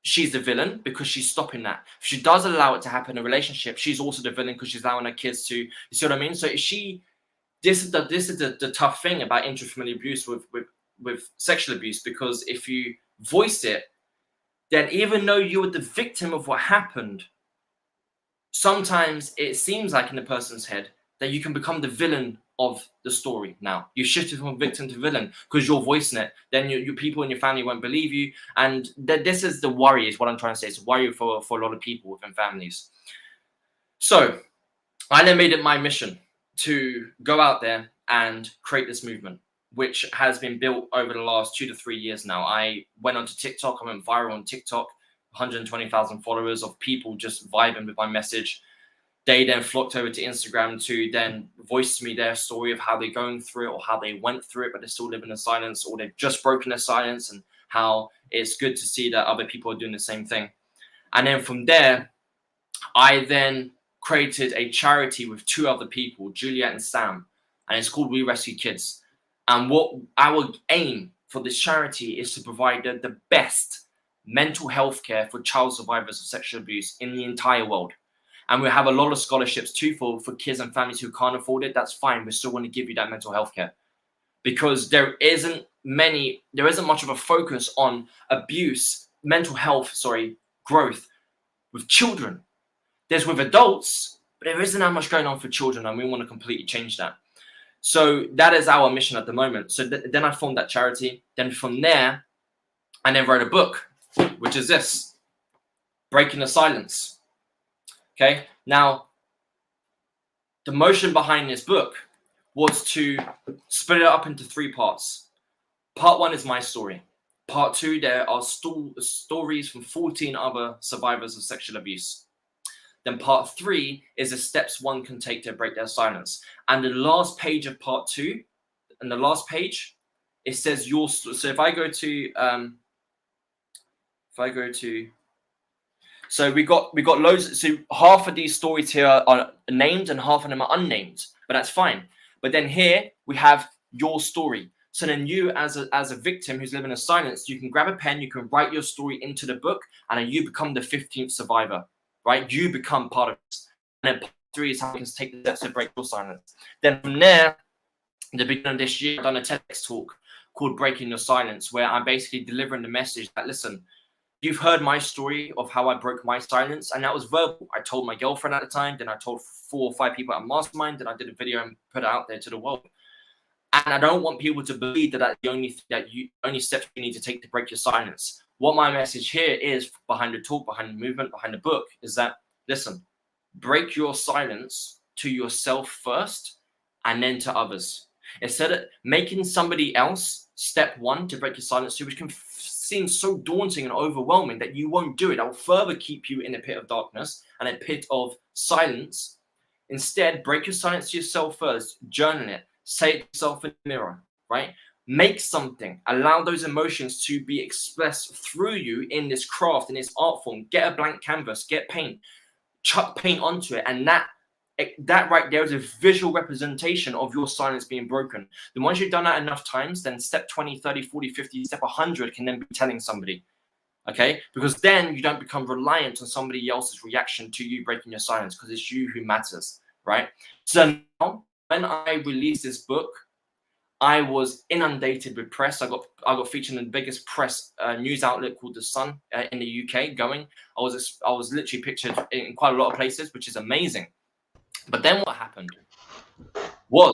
she's the villain because she's stopping that. If she does allow it to happen in a relationship, she's also the villain because she's allowing her kids to. You see what I mean? So this is the tough thing about intrafamilial abuse with sexual abuse, because if you voice it, then even though you were the victim of what happened, sometimes it seems like in the person's head that you can become the villain of the story. Now you shifted from victim to villain because you're voicing it. Then your people in your family won't believe you, and this is the worry. Is what I'm trying to say. It's a worry for a lot of people within families. So I then made it my mission to go out there and create this movement, which has been built over the last 2 to 3 years now. I went onto TikTok. I went viral on TikTok. 120,000 followers of people just vibing with my message. They then flocked over to Instagram to then voice to me their story of how they're going through it or how they went through it, but they're still living in silence, or they've just broken their silence, and how it's good to see that other people are doing the same thing. And then from there, I then created a charity with 2 other people, Juliet and Sam, and it's called We Rescue Kids. And what our aim for this charity is to provide the best mental health care for child survivors of sexual abuse in the entire world. And we have a lot of scholarships too for kids and families who can't afford it. That's fine. We still want to give you that mental health care, because there isn't much of a focus on mental health growth with children. There's with adults, but there isn't that much going on for children, and we want to completely change that. So that is our mission at the moment. So then I formed that charity. Then from there, I then wrote a book, which is this, Breaking the Silence. Okay, now the motion behind this book was to split it up into 3 parts. Part 1 is my story. Part 2, there are stories from 14 other survivors of sexual abuse. Then part 3 is the steps one can take to break their silence. And the last page of part 2, and the last page, it says your story. So if I go to, so we got loads. So half of these stories here are named and half of them are unnamed, but that's fine. But then here we have your story. So then you as a victim who's living in silence, you can grab a pen, you can write your story into the book, and then you become the 15th survivor, right? You become part of it. And then part 3 is how you can take the steps to break your silence. Then from there, at the beginning of this year, I've done a TEDx talk called Breaking Your Silence, where I'm basically delivering the message that, listen, you've heard my story of how I broke my silence, and that was verbal. I told my girlfriend at the time, then I told 4 or 5 people at Mastermind, then I did a video and put it out there to the world. And I don't want people to believe that that's the only steps you need to take to break your silence. What my message here is behind the talk, behind the movement, behind the book is that, listen, break your silence to yourself first and then to others. Instead of making somebody else step 1 to break your silence to, which can seem so daunting and overwhelming that you won't do it. That will further keep you in a pit of darkness and a pit of silence. Instead, break your silence to yourself first. Journal it. Say it to yourself in the mirror, right? Make something. Allow those emotions to be expressed through you in this craft, in this art form. Get a blank canvas, get paint, chuck paint onto it, and that right there is a visual representation of your silence being broken. Then once you've done that enough times, then step 20, 30, 40, 50, step 100 can then be telling somebody, okay? Because then you don't become reliant on somebody else's reaction to you breaking your silence, because it's you who matters, right? So now, when I released this book, I was inundated with press. I got featured in the biggest press news outlet called The Sun in the UK going. I was literally pictured in quite a lot of places, which is amazing. But then what happened was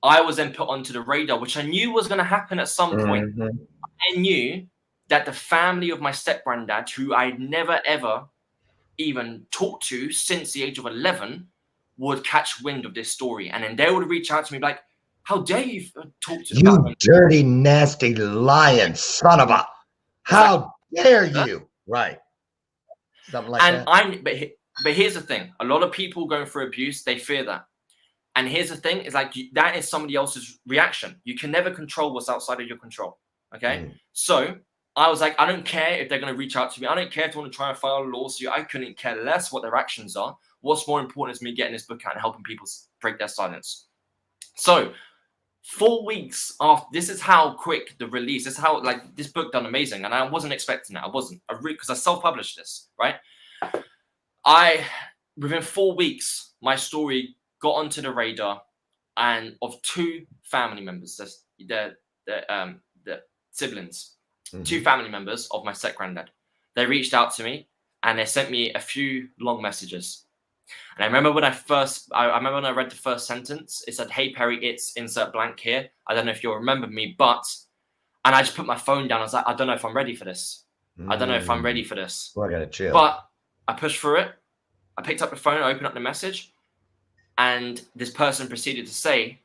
I was then put onto the radar, which I knew was going to happen at some point. I knew that the family of my step-granddad, who I'd never, ever even talked to since the age of 11, would catch wind of this story. And then they would reach out to me like, how dare you talk to
you dirty, nasty, lying son of a, how dare you? Right. Something like that.
But here's the thing. A lot of people going through abuse, they fear that. And here's the thing, is like that is somebody else's reaction. You can never control what's outside of your control. Okay. So I was like, I don't care if they're going to reach out to me. I don't care if they want to try and file a lawsuit. I couldn't care less what their actions are. What's more important is me getting this book out and helping people break their silence. So 4 weeks after, this is how quick the release, this is how, like, this book done amazing. And I wasn't expecting that. Because I self-published this, right? Within 4 weeks, my story got onto the radar and of 2 family members, the siblings, 2 family members of my step-granddad. They reached out to me and they sent me a few long messages. And I remember when I read the first sentence, it said, "Hey Perry, it's insert blank here. I don't know if you'll remember me, but," and I just put my phone down. I was like, I don't know if I'm ready for this. I don't know if I'm ready for this.
Well, I gotta chill.
But I pushed through it. I picked up the phone, I opened up the message, and this person proceeded to say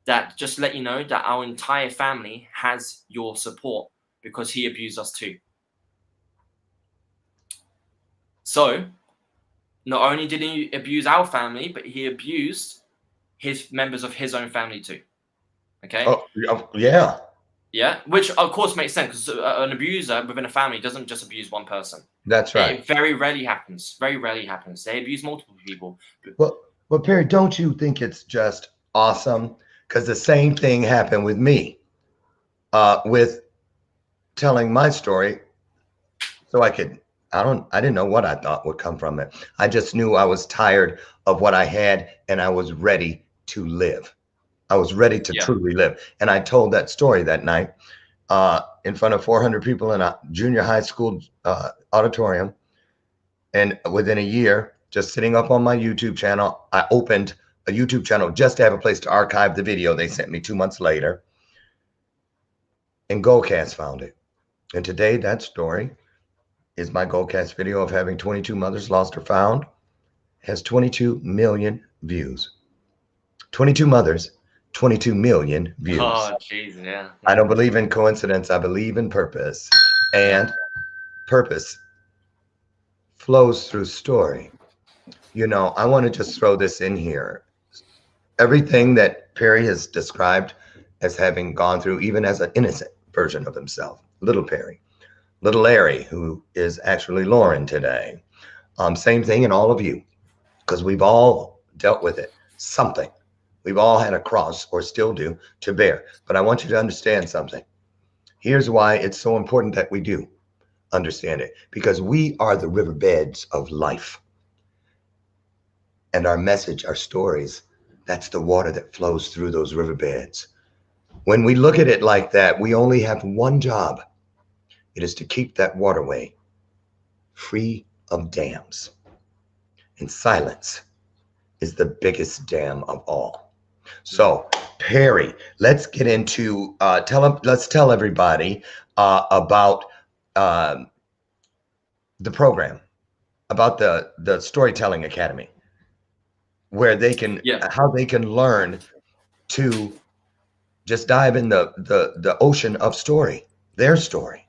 that, just to let you know that our entire family has your support because he abused us too. So not only did he abuse our family, but he abused his members of his own family too. Okay.
Oh, yeah.
Yeah. Which of course makes sense, because an abuser within a family doesn't just abuse one person.
That's right.
It very rarely happens. Very rarely happens. They abuse multiple people.
Well, Perry, don't you think it's just awesome? Because the same thing happened with me, with telling my story, so I didn't know what I thought would come from it. I just knew I was tired of what I had and I was ready to live. I was ready to truly live. And I told that story that night in front of 400 people in a junior high school auditorium. And within a year, just sitting up on my YouTube channel. I opened a YouTube channel just to have a place to archive the video they sent me 2 months later. And Goldcast found it. And today that story is my Goldcast video of having 22 mothers lost or found. Has 22 million views. 22 mothers, 22 million views.
Oh, jeez, yeah.
I don't believe in coincidence. I believe in purpose. And purpose flows through story. You know, I want to just throw this in here. Everything that Perry has described as having gone through, even as an innocent version of himself, little Perry, little Larry, who is actually Lauren today. Same thing in all of you, because we've all dealt with it, something. We've all had a cross, or still do, to bear. But I want you to understand something. Here's why it's so important that we do understand it. Because we are the riverbeds of life. And our message, our stories, that's the water that flows through those riverbeds. When we look at it like that, we only have one job. It is to keep that waterway free of dams. And silence is the biggest dam of all. So, Perry, let's get into let's tell everybody about the program, about the Storytelling Academy, where they can how they can learn to just dive in the ocean of story, their story.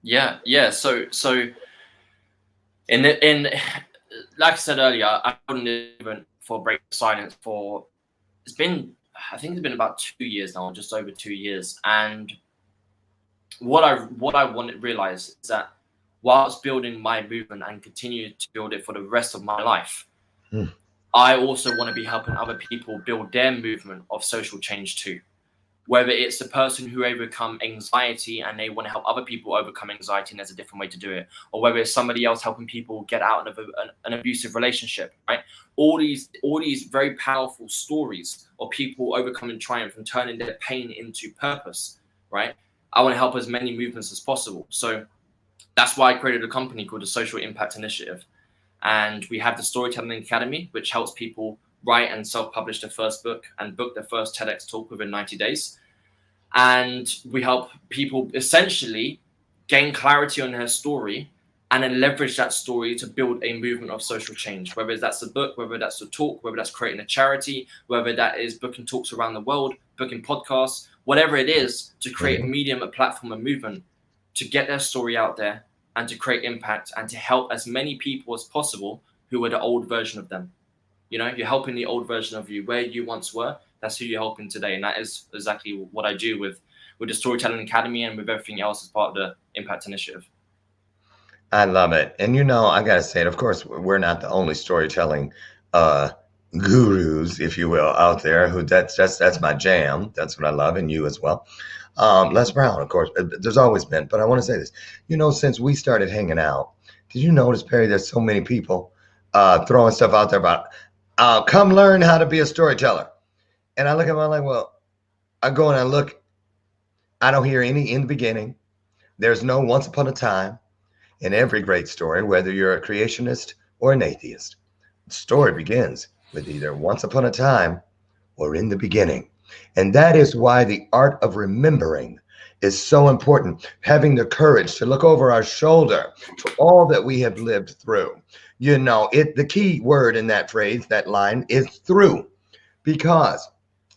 Yeah. So in like I said earlier, I wouldn't even for break of silence for I think it's been about 2 years now, just over 2 years. And what I want to realize is that whilst building my movement and continue to build it for the rest of my life, I also want to be helping other people build their movement of social change too. Whether it's the person who overcome anxiety and they want to help other people overcome anxiety and there's a different way to do it, or whether it's somebody else helping people get out of an abusive relationship, right? All these very powerful stories of people overcoming triumph and turning their pain into purpose, right? I want to help as many movements as possible. So that's why I created a company called the Social Impact Initiative. And we have the Storytelling Academy, which helps people write and self-publish their first book and book their first TEDx talk within 90 days. And we help people essentially gain clarity on their story and then leverage that story to build a movement of social change, whether that's a book, whether that's a talk, whether that's creating a charity, whether that is booking talks around the world, booking podcasts, whatever it is, to create a medium, a platform, a movement to get their story out there and to create impact and to help as many people as possible who were the old version of them. You know, you're helping the old version of you where you once were. That's who you're helping today. And that is exactly what I do with the Storytelling Academy and with everything else as part of the Impact Initiative.
I love it. And, you know, I got to say it, of course, we're not the only storytelling gurus, if you will, out there who that's my jam. That's what I love, and you as well. Les Brown, of course, there's always been. But I want to say this, you know, since we started hanging out, did you notice, Perry, there's so many people throwing stuff out there about, come learn how to be a storyteller. And I look at them, I'm like, well, I go and I look, I don't hear any in the beginning. There's no once upon a time in every great story, whether you're a creationist or an atheist. The story begins with either once upon a time or in the beginning. And that is why the art of remembering is so important. Having the courage to look over our shoulder to all that we have lived through. You know, the key word in that phrase, that line, is through. Because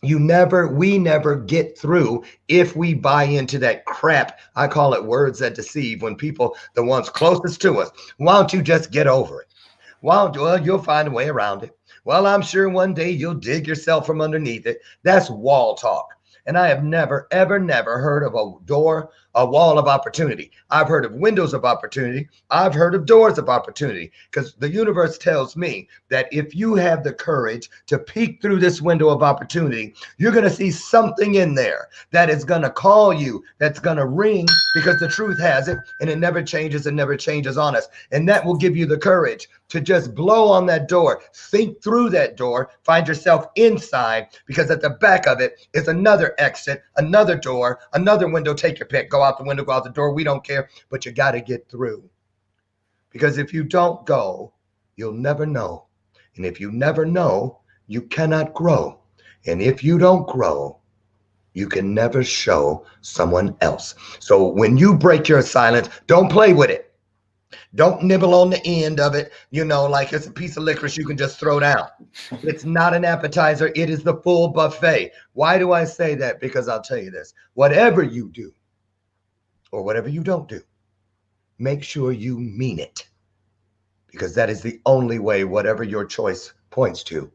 we never get through if we buy into that crap. I call it words that deceive, when people, the ones closest to us, why don't you just get over it? Well, you'll find a way around it. Well, I'm sure one day you'll dig yourself from underneath it. That's wall talk. And I have never, ever, never heard of a wall of opportunity. I've heard of windows of opportunity. I've heard of doors of opportunity, because the universe tells me that if you have the courage to peek through this window of opportunity, you're going to see something in there that is going to call you, that's going to ring, because the truth has it, and it never changes and never changes on us. And that will give you the courage to just blow on that door, think through that door, find yourself inside, because at the back of it is another exit, another door, another window. Take your pick. Go out the window, go out the door. We don't care, but you got to get through. Because if you don't go, you'll never know. And if you never know, you cannot grow. And if you don't grow, you can never show someone else. So when you break your silence, don't play with it. Don't nibble on the end of it, like it's a piece of licorice you can just throw down. It's not an appetizer. It is the full buffet. Why do I say that? Because I'll tell you this. Whatever you do or whatever you don't do, make sure you mean it. Because that is the only way whatever your choice points to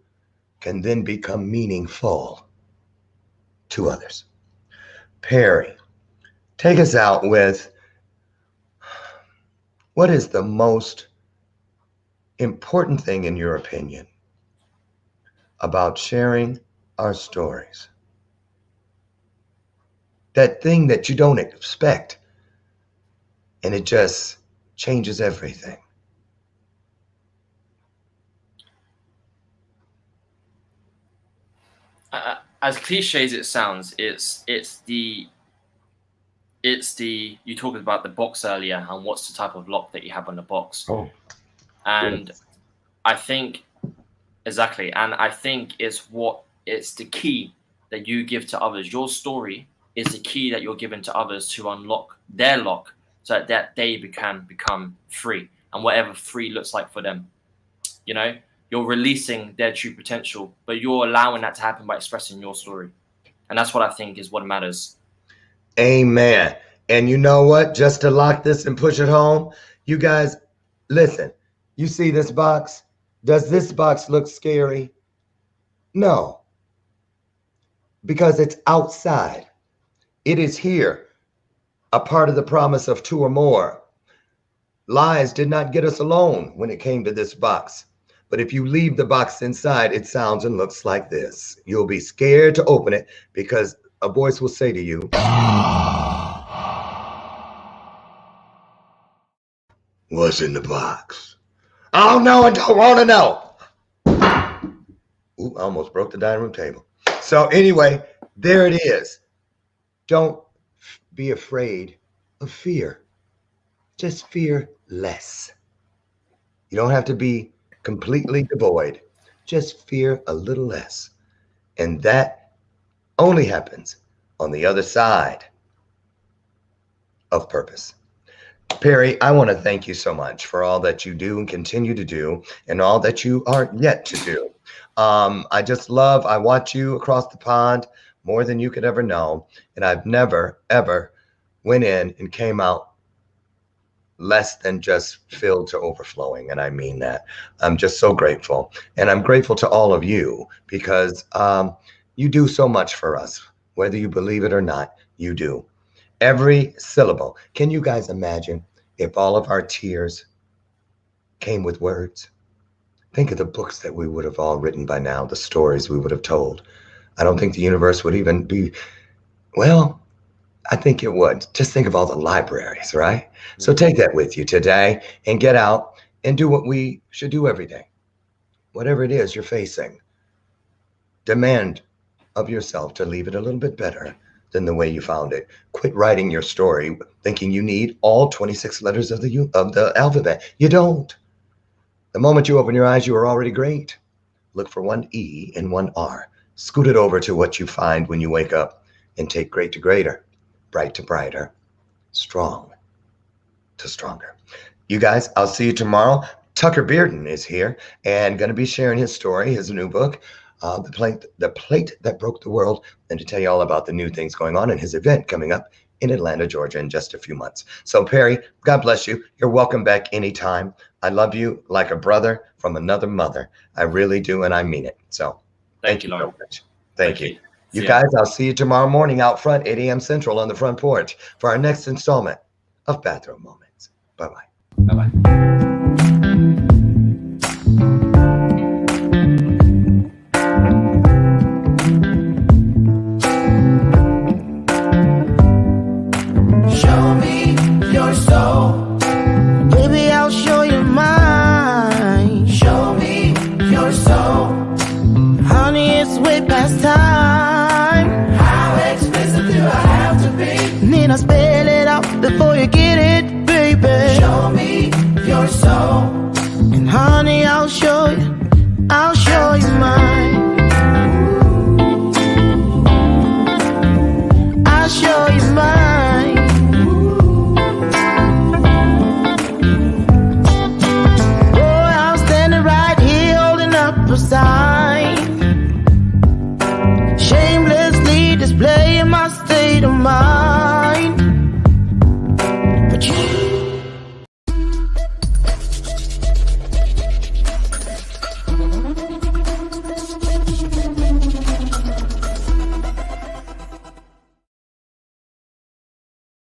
can then become meaningful to others. Perry, take us out with, what is the most important thing in your opinion about sharing our stories? That thing that you don't expect, and it just changes everything.
As cliche as it sounds, it's the you talked about the box earlier and what's the type of lock that you have on the box. And yes. I think exactly, and I think it's the key that you give to others. Your story is the key that you're giving to others to unlock their lock so that they can become free, and whatever free looks like for them. You're releasing their true potential, but you're allowing that to happen by expressing your story. And that's what I think is what matters.
Amen. And you know what? Just to lock this and push it home, you guys, listen, you see this box? Does this box look scary? No. Because it's outside. It is here, a part of the promise of 2 or more. Lies did not get us alone when it came to this box. But if you leave the box inside, it sounds and looks like this. You'll be scared to open it because a voice will say to you, what's in the box? Oh no, I don't want to know. Ooh, I almost broke the dining room table. So anyway, there it is. Don't be afraid of fear. Just fear less. You don't have to be completely devoid. Just fear a little less. And that only happens on the other side of purpose. Perry, I want to thank you so much for all that you do and continue to do and all that you are yet to do. I watch you across the pond more than you could ever know. And I've never, ever went in and came out less than just filled to overflowing. And I mean that. I'm just so grateful. And I'm grateful to all of you because you do so much for us. Whether you believe it or not, you do. Every syllable. Can you guys imagine if all of our tears came with words? Think of the books that we would have all written by now, the stories we would have told. I don't think the universe would even be, well, I think it would. Just think of all the libraries, right? So take that with you today and get out and do what we should do every day. Whatever it is you're facing, demand of yourself to leave it a little bit better than the way you found it. Quit writing your story thinking you need all 26 letters of the alphabet. You don't. The moment you open your eyes, you are already great. Look for one E and one R. Scoot it over to what you find when you wake up and take great to greater, bright to brighter, strong to stronger. You guys, I'll see you tomorrow. Tucker Bearden is here and going to be sharing his story, his new book, The Plate That Broke the World, and to tell you all about the new things going on in his event coming up in Atlanta, Georgia in just a few months. So Perry, God bless you. You're welcome back anytime. I love you like a brother from another mother. I really do, and I mean it. So thank you so much. Thank you. You guys, I'll see you tomorrow morning out front, 8 a.m. Central on the front porch for our next installment of Bathrobe Moments. Bye-bye.
Bye-bye.
Show me your soul. Baby, I'll show you mine. Show me your soul. Honey, it's way past time. How expensive do I have to be? Need I spell it out before you get it, baby? Show me your soul. other side.